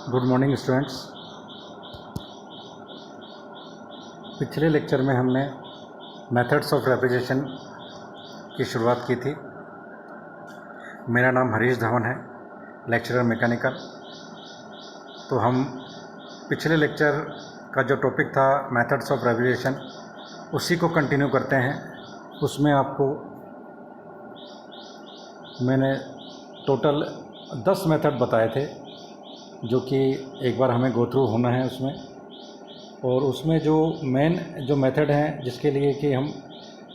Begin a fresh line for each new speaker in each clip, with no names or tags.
Good morning students. पिछले lecture में हमने मेथड्स ऑफ रेफ्रिजरेशन की शुरुआत की थी। मेरा नाम हरीश धवन है, लेक्चरर मैकेनिकल। तो हम पिछले लेक्चर का जो टॉपिक था मेथड्स ऑफ रेफ्रिजरेशन, उसी को कंटिन्यू करते हैं। उसमें आपको मैंने टोटल 10 मेथड बताए थे जो कि एक बार हमें गो थ्रू होना है उसमें। और उसमें जो मेन जो मेथड हैं जिसके लिए कि हम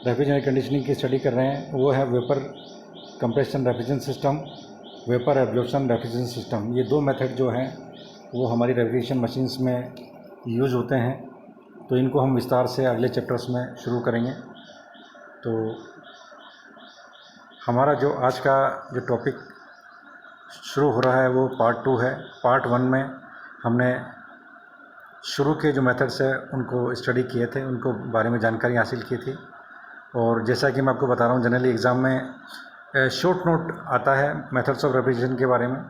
रेफ्रिजरेशन कंडीशनिंग की स्टडी कर रहे हैं वो है vapour compression refrigeration system, vapour absorption refrigeration system. ये दो मेथड जो हैं वो हमारी रेफ्रिजरेशन मशीन्स में यूज़ होते हैं। तो इनको हम विस्तार से अगले चैप्टर्स में शुरू करेंगे। तो हमारा जो आज का जो टॉपिक शुरू हो रहा है वो पार्ट 2 है। पार्ट 1 में हमने शुरू के जो मेथड्स है उनको स्टडी किए थे, उनको बारे में जानकारी हासिल की थी। और जैसा कि मैं आपको बता रहा हूँ, जनरली एग्ज़ाम में शॉर्ट नोट आता है मेथड्स ऑफ रेफ्रिजरेशन के बारे में।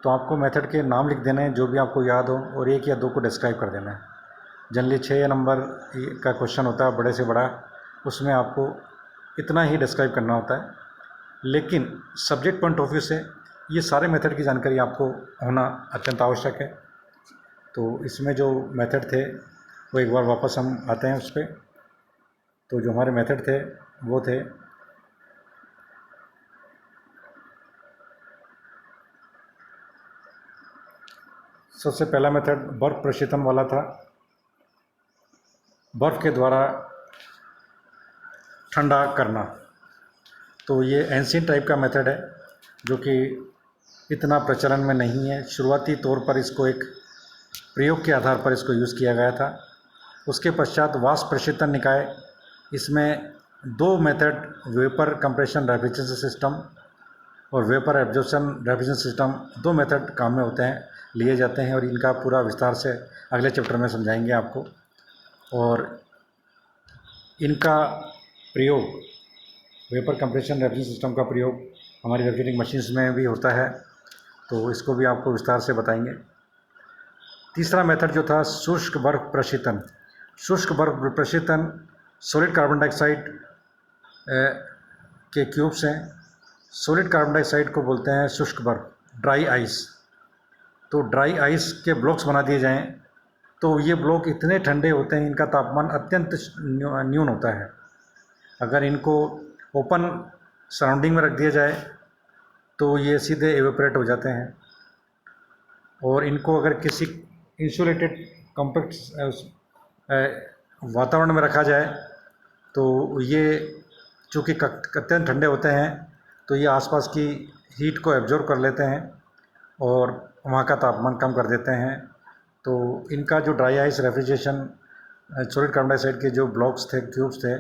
तो आपको मेथड के नाम लिख देने हैं जो भी आपको याद हो, और 1 या 2 को डिस्क्राइब कर देना है। जनरली 6 नंबर का क्वेश्चन होता है, बड़े से बड़ा, उसमें आपको इतना ही डिस्क्राइब करना होता है। लेकिन सब्जेक्ट पॉइंट ऑफ व्यू से ये सारे मेथड की जानकारी आपको होना अत्यंत आवश्यक है। तो इसमें जो मेथड थे वो एक बार वापस हम आते हैं उस पर। तो जो हमारे मेथड थे वो थे सबसे पहला मेथड बर्फ़ प्रशीतन वाला था। बर्फ़ के द्वारा ठंडा करना। तो ये एंशिएंट टाइप का मेथड है जो कि इतना प्रचलन में नहीं है। शुरुआती तौर पर इसको एक प्रयोग के आधार पर इसको यूज़ किया गया था। उसके पश्चात वाष्प प्रशीतन निकाय, इसमें 2 method vapour compression refrigeration system और vapour absorption refrigeration system, 2 method काम में होते हैं, लिए जाते हैं। और इनका पूरा विस्तार से अगले चैप्टर में समझाएंगे आपको। और इनका प्रयोग, वेपर कंप्रेशन रेफ्रिजरेशन सिस्टम का प्रयोग हमारी रेफ्रिजरेटिंग मशीन्स में भी होता है। तो इसको भी आपको विस्तार से बताएंगे। तीसरा मेथड जो था शुष्क बर्फ प्रशीतन। शुष्क बर्फ प्रशीतन सॉलिड कार्बन डाइऑक्साइड के क्यूब्स हैं। सॉलिड कार्बन डाइऑक्साइड को बोलते हैं शुष्क बर्फ, ड्राई आइस। तो ड्राई आइस के ब्लॉक्स बना दिए जाएं तो ये ब्लॉक इतने ठंडे होते हैं, इनका तापमान अत्यंत न्यून होता है। अगर इनको ओपन सराउंडिंग में रख दिया जाए तो ये सीधे एवेपोरेट हो जाते हैं। और इनको अगर किसी इंसुलेटेड कॉम्पैक्ट वातावरण में रखा जाए तो ये चूँकि अत्यंत ठंडे होते हैं तो ये आसपास की हीट को एब्जॉर्ब कर लेते हैं और वहाँ का तापमान कम कर देते हैं। तो इनका जो dry ice refrigeration solid carbon dioxide के जो ब्लॉक्स थे, क्यूब्स थे,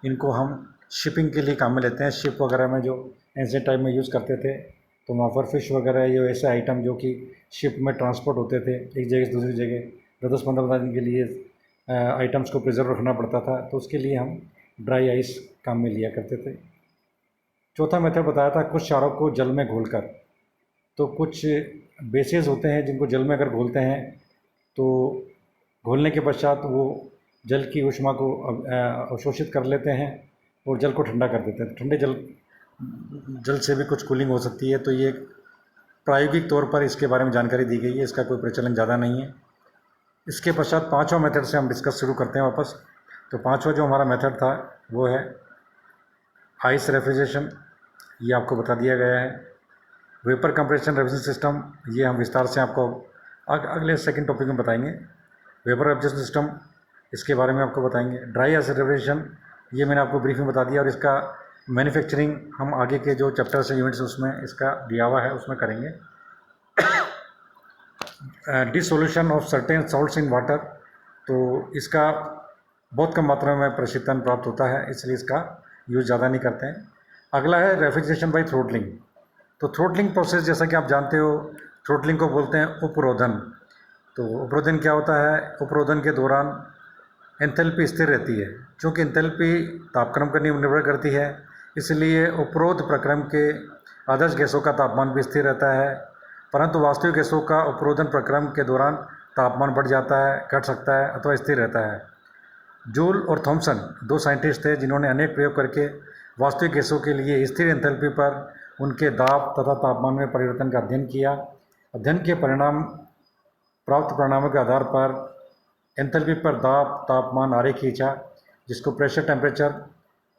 इनको हम शिपिंग के लिए काम में लेते हैं। शिप वगैरह में जो एंशिएंट टाइम में यूज़ करते थे, तो वहाँ पर फिश वगैरह ये ऐसे आइटम जो कि शिप में ट्रांसपोर्ट होते थे एक जगह से दूसरी जगह, 10-15 दिन के लिए आइटम्स को प्रिजर्व रखना पड़ता था। तो उसके लिए हम ड्राई आइस काम में लिया करते थे। चौथा मेथड बताया था कुछ क्षारों को जल में घोलकर। तो कुछ बेसेस होते हैं जिनको जल में अगर घोलते हैं तो घोलने के पश्चात वो जल की ऊष्मा को अवशोषित कर लेते हैं और जल को ठंडा कर देते हैं। ठंडे जल से भी कुछ कूलिंग हो सकती है। तो ये प्रायोगिक तौर पर इसके बारे में जानकारी दी गई है, इसका कोई प्रचलन ज़्यादा नहीं है। इसके पश्चात 5वां मेथड से हम डिस्कस शुरू करते हैं वापस। तो 5वां जो हमारा मेथड था वो है आइस रेफ्रिजरेशन। ये आपको बता दिया गया है। वेपर कंप्रेशन रेफ्रिजरेशन सिस्टम, ये हम विस्तार से आपको अगले सेकंड टॉपिक में बताएंगे। वेपर एब्जॉर्प्शन सिस्टम, इसके बारे में आपको बताएंगे। ड्राई आइस रेफ्रिजरेशन, ये मैंने आपको ब्रीफ में बता दिया। और इसका मैन्युफैक्चरिंग हम आगे के जो चैप्टर्स हैं, यूनिट्स, उसमें इसका दिया हुआ है, उसमें करेंगे। Dissolution of certain salts in water, तो इसका बहुत कम मात्रा में प्रशीतन प्राप्त होता है, इसलिए इसका यूज़ ज़्यादा नहीं करते हैं। अगला है रेफ्रिजरेशन बाई थ्रोटलिंग। तो थ्रोटलिंग प्रोसेस, जैसा कि आप जानते हो, थ्रोटलिंग को बोलते हैं उपरोधन। तो उपरोधन क्या होता है? उपरोधन के दौरान एंथैल्पी स्थिर रहती है। चूँकि एंथैल्पी तापक्रम पर निर्भर करती है, इसलिए उपरोध प्रक्रम के आदर्श गैसों का तापमान भी स्थिर रहता है परंतु वास्तविक गैसों का अवरोधन प्रक्रम के दौरान तापमान बढ़ जाता है, घट सकता है अथवा स्थिर रहता है। जूल और थॉमसन 2 साइंटिस्ट थे जिन्होंने अनेक प्रयोग करके वास्तविक गैसों के लिए स्थिर एंथैल्पी पर उनके दाब तथा तापमान में परिवर्तन का अध्ययन किया। अध्ययन के प्राप्त परिणामों के आधार पर एंथैल्पी पर दाब तापमान आरेख खींचा, जिसको प्रेशर टेम्परेचर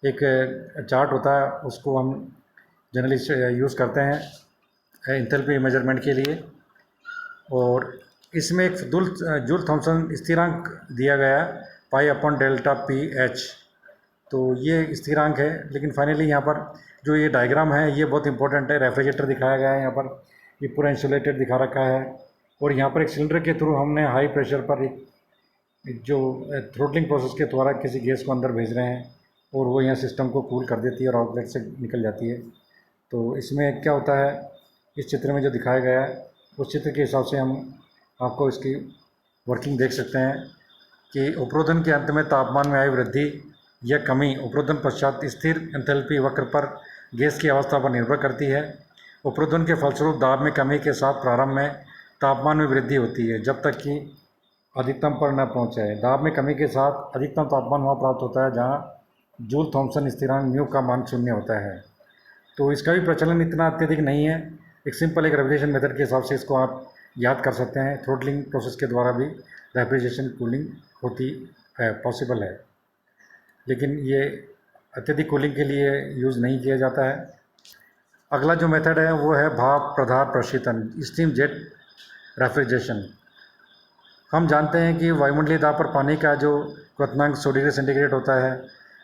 एक चार्ट होता है, उसको हम जनरली यूज़ करते हैं एंथैल्पी मेजरमेंट के लिए। और इसमें एक जूल थॉमसन स्थिरांक दिया गया pi upon delta P H, तो ये स्थिरांक है। लेकिन फाइनली यहाँ पर जो ये डायग्राम है ये बहुत इंपॉर्टेंट है। रेफ्रिजरेटर दिखाया गया है यहाँ पर, ये पूरा इंसुलेटेड दिखा रखा है और यहाँ पर एक सिलेंडर के थ्रू हमने हाई प्रेशर पर एक जो थ्रोटलिंग प्रोसेस के द्वारा किसी गैस को अंदर भेज रहे हैं और वो यहाँ सिस्टम को कूल कर देती है और आउटलेट से निकल जाती है। तो इसमें क्या होता है, इस चित्र में जो दिखाया गया है उस चित्र के हिसाब से हम आपको इसकी वर्किंग देख सकते हैं कि उपरोधन के अंत में तापमान में आई वृद्धि या कमी उपरोधन पश्चात स्थिर एंथैल्पी वक्र पर गैस की अवस्था पर निर्भर करती है। उपरोधन के फलस्वरूप दाब में कमी के साथ प्रारंभ में तापमान में वृद्धि होती है जब तक कि अधिकतम पर न पहुंचे। दाब में कमी के साथ अधिकतम तापमान वहाँ प्राप्त होता है जहाँ जूल थॉमसन स्थिरांक म्यू का मान 0 होता है। तो इसका भी प्रचलन इतना अत्यधिक नहीं है। एक सिंपल एक रेफ्रिजरेशन मेथड के हिसाब से इसको आप याद कर सकते हैं। थ्रोटलिंग प्रोसेस के द्वारा भी रेफ्रिजरेशन कूलिंग होती है, पॉसिबल है, लेकिन ये अत्यधिक कूलिंग के लिए यूज़ नहीं किया जाता है। अगला जो मेथड है वो है भाप प्रधार प्रशीतन, स्टीम जेट रेफ्रिजरेशन। हम जानते हैं कि वायुमंडलीय दाब पर पानी का जो क्वथनांक 100 डिग्री सेंटीग्रेड होता है।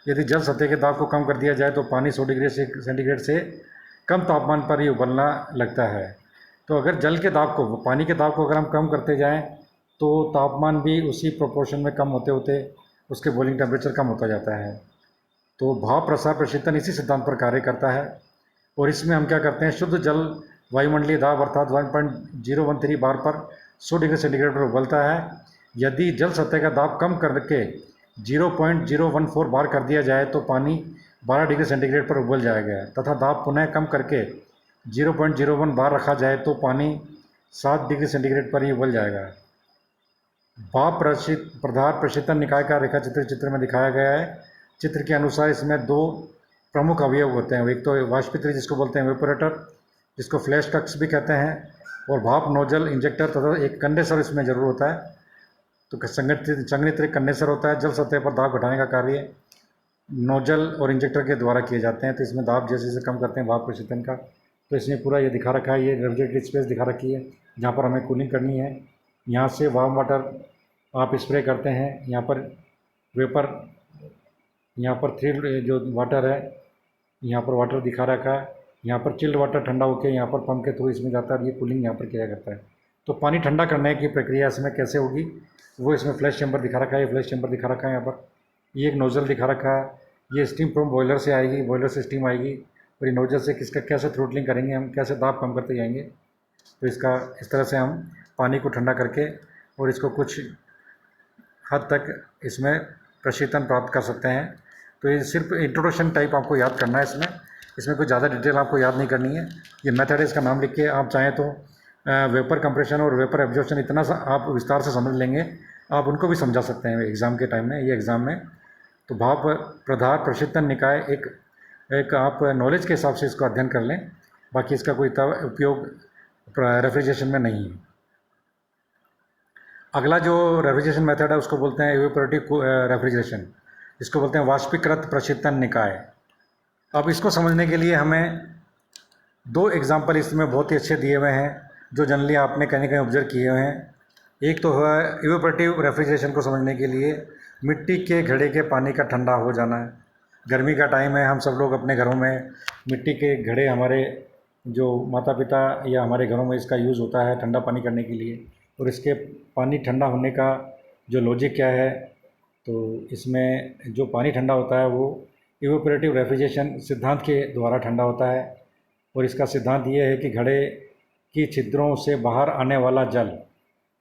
यदि जल सतह के दाब को कम कर दिया जाए तो पानी 100 डिग्री सेंटीग्रेड से कम तापमान पर ही उबलना लगता है। तो अगर जल के दाब को, पानी के दाब को अगर हम कम करते जाएं तो तापमान भी उसी प्रोपोर्शन में कम होते होते उसके बॉइलिंग टेम्परेचर कम होता जाता है। तो भाप प्रसार प्रशीतन इसी सिद्धांत पर कार्य करता है और इसमें हम क्या करते हैं, शुद्ध जल वायुमंडलीय दाब अर्थात 1.013 बार पर 100 डिग्री सेंटीग्रेड पर उबलता है। यदि जल सतह का दाब कम करके 0.014 बार कर दिया जाए तो पानी 12 डिग्री सेंटीग्रेड पर उबल जाएगा तथा दाब पुनः कम करके 0.01 बार रखा जाए तो पानी 7 डिग्री सेंटीग्रेड पर ही उबल जाएगा। भाप प्रधार प्रशीतन निकाय का रेखा चित्र में दिखाया गया है। चित्र के अनुसार इसमें 2 प्रमुख अवयव होते हैं, एक तो वाष्पित्री जिसको बोलते हैं वेपोरेटर, जिसको फ्लैश कक्स भी कहते हैं, और भाप नोजल इंजेक्टर तथा एक कंडेंसर इसमें जरूर होता है। तो संघनित्र कंडेंसर होता है, जल सतह पर दाब घटाने का कार्य नोजल और इंजेक्टर के द्वारा किए जाते हैं। तो इसमें दाब जैसे जैसे कम करते हैं भाप प्रशीतन का। तो इसमें पूरा ये दिखा रखा है, ये रेफ्रिजरेटेड स्पेस दिखा रखी है जहाँ पर हमें कूलिंग करनी है। यहाँ से वार्म वाटर आप स्प्रे करते हैं, यहाँ पर वेपर, यहाँ पर थ्रिल जो वाटर है, यहाँ पर वाटर दिखा रखा है, यहाँ पर चिल्ड वाटर ठंडा होकर यहाँ पर पंप के थ्रू इसमें जाता है, ये कूलिंग यहाँ पर किया करता है। तो पानी ठंडा करने की प्रक्रिया इसमें कैसे होगी वो इसमें फ्लैश चैम्बर दिखा रखा है, ये फ्लैश चैम्बर दिखा रखा है। यहाँ पर ये एक नोज़ल दिखा रखा है, ये स्टीम फ्रॉम बॉयलर से आएगी, बॉयलर से स्टीम आएगी और ये नोज़ल से किसका कैसे थ्रोटलिंग करेंगे हम, कैसे दाब कम करते जाएंगे। तो इसका इस तरह से हम पानी को ठंडा करके और इसको कुछ हद तक इसमें प्रशीतन प्राप्त कर सकते हैं। तो ये सिर्फ इंट्रोडक्शन टाइप आपको याद करना है, इसमें कोई ज़्यादा डिटेल आपको याद नहीं करनी है। ये मेथड है, इसका नाम लिख के आप चाहें तो वेपर कंप्रेशन और वेपर एब्जॉर्प्शन इतना सा आप विस्तार से समझ लेंगे, आप उनको भी समझा सकते हैं एग्ज़ाम के टाइम में, ये एग्ज़ाम में। तो भाप प्रधार प्रशीतन निकाय एक आप नॉलेज के हिसाब से इसको अध्ययन कर लें, बाकी इसका कोई उपयोग रेफ्रिजरेशन में नहीं है। अगला जो रेफ्रिजरेशन मेथड है उसको बोलते हैं इवेपोरेटिव रेफ्रिजरेशन, इसको बोलते हैं वाष्पीकृत प्रशीतन निकाय। अब इसको समझने के लिए हमें 2 एग्जाम्पल इसमें बहुत ही अच्छे दिए हुए हैं जो जनरली आपने कहीं कहीं ऑब्जर्व किए हुए हैं। एक तो है इवेपोरेटिव रेफ्रिजरेशन को समझने के लिए मिट्टी के घड़े के पानी का ठंडा हो जाना है। गर्मी का टाइम है, हम सब लोग अपने घरों में मिट्टी के घड़े, हमारे जो माता पिता या हमारे घरों में इसका यूज़ होता है ठंडा पानी करने के लिए। और इसके पानी ठंडा होने का जो लॉजिक क्या है, तो इसमें जो पानी ठंडा होता है वो इवेपोरेटिव रेफ्रिजरेशन सिद्धांत के द्वारा ठंडा होता है। और इसका सिद्धांत ये है कि घड़े की छिद्रों से बाहर आने वाला जल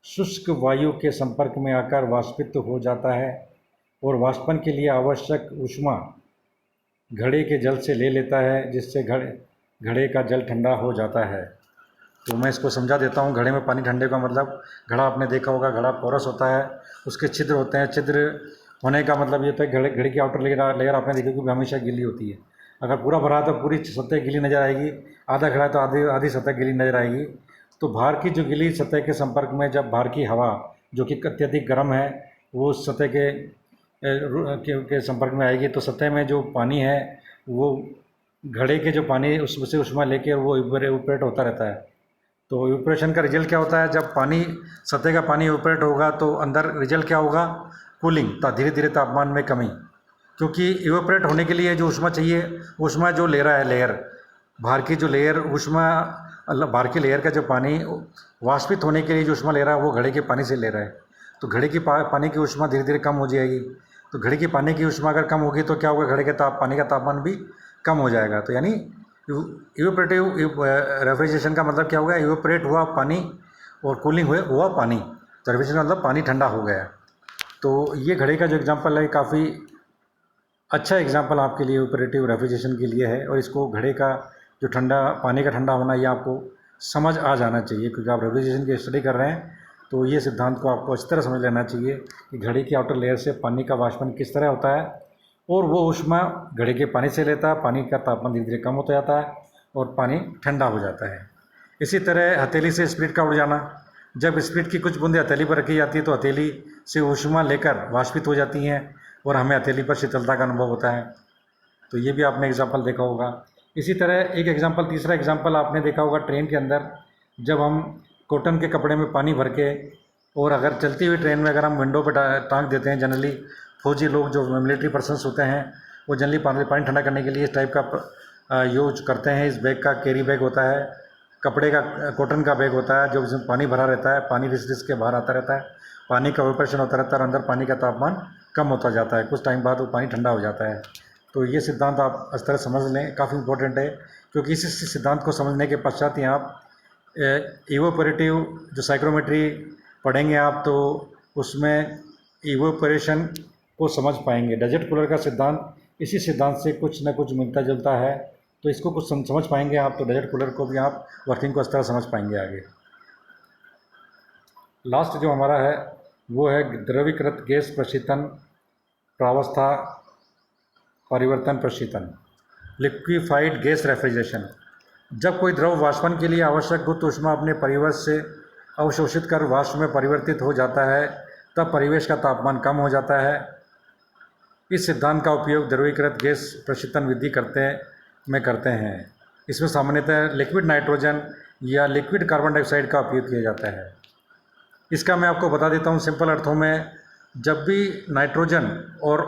शुष्क वायु के संपर्क में आकर वाष्पित हो जाता है और वाष्पन के लिए आवश्यक ऊष्मा घड़े के जल से ले लेता है, जिससे घड़े का जल ठंडा हो जाता है। तो मैं इसको समझा देता हूँ। घड़े में पानी ठंडे का मतलब, घड़ा आपने देखा होगा, घड़ा पोरस होता है, उसके छिद्र होते हैं। छिद्र होने का मतलब ये होता है घड़े की आउटर लेयर आपने देखी होगी हमेशा गीली होती है। अगर पूरा भरा है तो पूरी सतह गीली नज़र आएगी, आधा घड़ा है तो आधी सतह गीली नज़र आएगी। तो बाहर की जो गीली सतह के संपर्क में जब बाहर की हवा जो कि अत्यधिक गर्म है वो उस सतह के संपर्क में आएगी, तो सतह में जो पानी है वो घड़े के जो पानी उससे ऊष्मा लेके वो इवेपोरेट होता रहता है। तो इवेपोरेशन का रिजल्ट क्या होता है? जब पानी सतह का पानी इवेपोरेट होगा तो अंदर रिजल्ट क्या होगा? कूलिंग, धीरे धीरे तापमान में कमी। क्योंकि इवेपोरेट होने के लिए जो ऊष्मा चाहिए, ऊष्मा जो ले रहा है लेयर, बाहर की जो लेयर ऊष्मा, बाहर की लेयर का जो पानी वाष्पित होने के लिए जो ऊष्मा ले रहा है वो घड़े के पानी से ले रहा है। तो घड़े की पानी की ऊष्मा धीरे धीरे कम हो जाएगी। तो घड़े की पानी की ऊष्मा अगर कम होगी तो क्या होगा? घड़े के पानी का तापमान भी कम हो जाएगा। तो यानी इवेपोरेटिव रेफ्रिजरेशन का मतलब क्या होगा? इवेपोरेट हुआ पानी और कूलिंग हुआ पानी। तो रेफ्रिजरेशन मतलब पानी ठंडा हो गया। तो ये घड़े का जो एग्जांपल है काफ़ी अच्छा एग्जांपल आपके लिए इवेपोरेटिव रेफ्रिजरेशन के लिए है। और इसको घड़े का जो पानी का ठंडा होना, ये आपको समझ आ जाना चाहिए, क्योंकि आप रेफ्रिजरेशन की स्टडी कर रहे हैं। तो ये सिद्धांत को आपको अच्छी तरह समझ लेना चाहिए कि घड़े की आउटर लेयर से पानी का वाष्पन किस तरह होता है और वो ऊष्मा घड़े के पानी से लेता है, पानी का तापमान धीरे धीरे कम होता जाता है और पानी ठंडा हो जाता है। इसी तरह हथेली से स्पिरिट का उड़ जाना, जब स्पिरिट की कुछ बूंदें हथेली पर रखी जाती है तो हथेली से ऊष्मा लेकर वाष्पित हो जाती हैं और हमें हथेली पर शीतलता का अनुभव होता है। तो ये भी आपने एग्जाम्पल देखा होगा। इसी तरह एक एग्जाम्पल, तीसरा एग्जाम्पल आपने देखा होगा ट्रेन के अंदर, जब हम कॉटन के कपड़े में पानी भर के और अगर चलती हुई ट्रेन में अगर हम विंडो पर टांग देते हैं, जनरली फौजी लोग जो मिलिट्री पर्सन्स होते हैं वो जनरली पानी ठंडा करने के लिए इस टाइप का यूज करते हैं। इस बैग का कैरी बैग होता है, कपड़े का कॉटन का बैग होता है, जो इसमें पानी भरा रहता है, पानी रिस के बाहर आता रहता है, पानी का इवेपोरेशन होता रहता है और अंदर पानी का तापमान कम होता जाता है। कुछ टाइम बाद वो पानी ठंडा हो जाता है। तो ये सिद्धांत आप इस तरह समझ लें, काफ़ी इंपॉर्टेंट है, क्योंकि इस सिद्धांत को समझने के पश्चात ही आप इवेपोरेटिव जो साइक्रोमेट्री पढ़ेंगे आप, तो उसमें इवेपोरेशन को समझ पाएंगे। डेजर्ट कूलर का सिद्धांत इसी सिद्धांत से कुछ न कुछ मिलता जुलता है, तो इसको कुछ समझ पाएंगे आप तो डेजर्ट कूलर को भी आप वर्किंग को इस तरह समझ पाएंगे आगे। लास्ट जो हमारा है वो है द्रवीकृत गैस प्रशीतन प्रावस्था परिवर्तन प्रशीतन, लिक्विफाइड गैस रेफ्रिजरेशन। जब कोई द्रव वाष्पन के लिए आवश्यक गुप्त ऊष्मा अपने परिवेश से अवशोषित कर वाष्प में परिवर्तित हो जाता है, तब परिवेश का तापमान कम हो जाता है। इस सिद्धांत का उपयोग द्रवीकृत गैस प्रशीतन विधि करते हैं। इसमें सामान्यतः लिक्विड नाइट्रोजन या लिक्विड कार्बन डाइऑक्साइड का उपयोग किया जाता है। इसका मैं आपको बता देता हूँ सिंपल अर्थों में। जब भी नाइट्रोजन और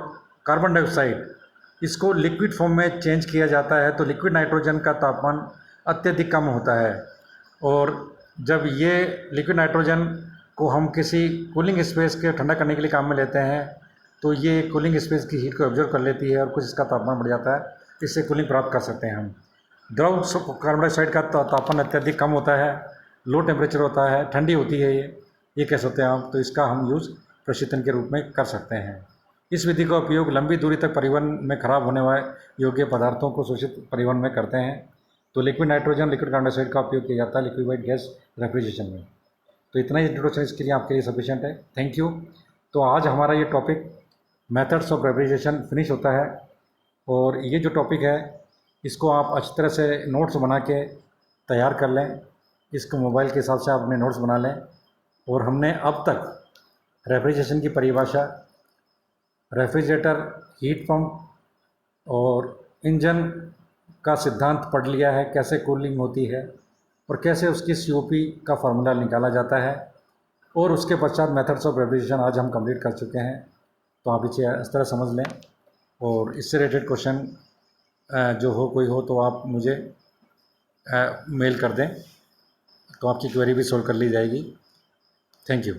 कार्बन डाइऑक्साइड इसको लिक्विड फॉर्म में चेंज किया जाता है तो लिक्विड नाइट्रोजन का तापमान अत्यधिक कम होता है, और जब ये लिक्विड नाइट्रोजन को हम किसी कूलिंग स्पेस के ठंडा करने के लिए काम में लेते हैं तो ये कूलिंग स्पेस की हीट को ऑब्जर्व कर लेती है और कुछ इसका तापमान बढ़ जाता है, इससे कूलिंग प्राप्त कर सकते हैं हम। द्रव कार्बन डाइऑक्साइड का तापमान अत्यधिक कम होता है, लो टेम्परेचर होता है, ठंडी होती है ये कह सकते हैं आप। तो इसका हम यूज़ प्रशीतन के रूप में कर सकते हैं। इस विधि का उपयोग लंबी दूरी तक परिवहन में खराब होने वाले योग्य पदार्थों को शोषित परिवहन में करते हैं। तो liquid nitrogen, liquid carbon dioxide का उपयोग किया जाता है लिक्विफाइड गैस रेफ्रिजरेशन में। तो इतना ही इंट्रोडक्शन इसके लिए आपके लिए सफिशिएंट है। Thank you. तो आज हमारा ये topic methods of refrigeration finish होता है, और ये जो टॉपिक है इसको आप अच्छी तरह से नोट्स बना के तैयार कर लें। इसको मोबाइल के हिसाब से आप अपने नोट्स बना लें। और हमने अब तक रेफ्रिजरेशन की परिभाषा, रेफ्रिजरेटर, हीट पंप और इंजन का सिद्धांत पढ़ लिया है, कैसे कूलिंग होती है और कैसे उसकी COP का फार्मूला निकाला जाता है, और उसके पश्चात मेथड्स ऑफ रेफ्रिजरेशन आज हम कंप्लीट कर चुके हैं। तो आप इसे इस तरह समझ लें, और इससे रिलेटेड क्वेश्चन जो हो कोई हो तो आप मुझे मेल कर दें, तो आपकी क्वेरी भी सॉल्व कर ली जाएगी। Thank you.